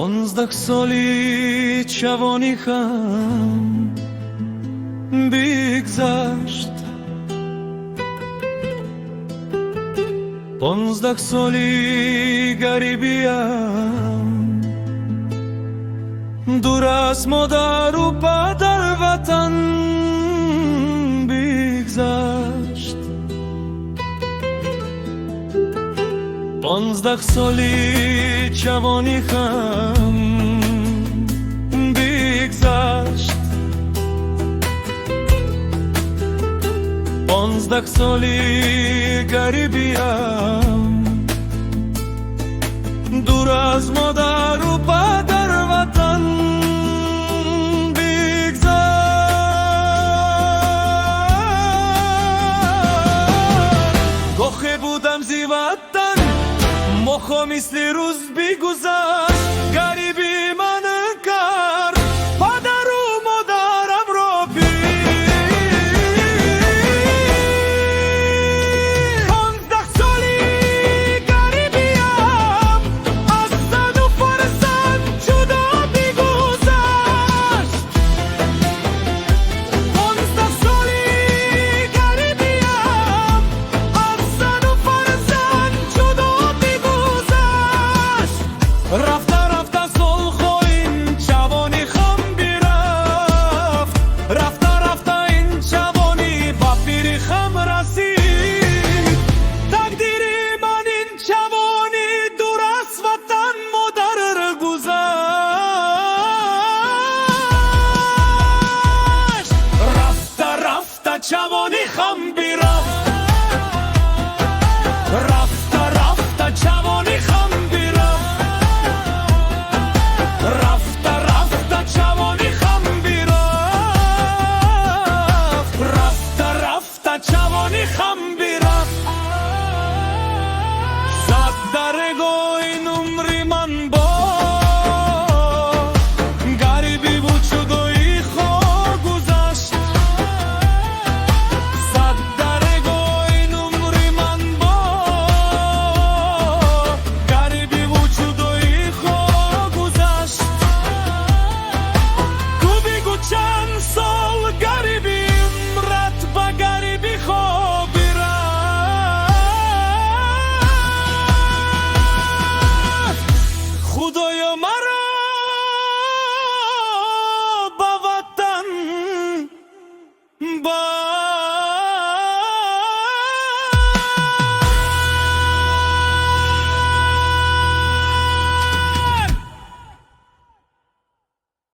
15 سالی جوانی‌ام بگذشت، 15 سالی غریبیم، دور از مادر و پدر وطن بگذشت. 15 سالی جوانی‌ام بگذشت، 15 سالی غریبیم، دور از مادر و پدر وطن بگذشت. گوخه بودم زی وطن، مخو مثل روز بگذشت. غریبی من کرد پدر و مادرم را بید. 15 سالی غریبیم، از زن و فرزند جدا بگذشت. 15 سالی غریبیم، از زن و فرزند جدا بگذشت. رفته رفته سلخ این جوانی خم برفت، رفته رفته این جوانی با پیری خم رسید. تقدیر من این جوانی دور از وطن مادر گذشت. رفته رفته جوانی خم برفت.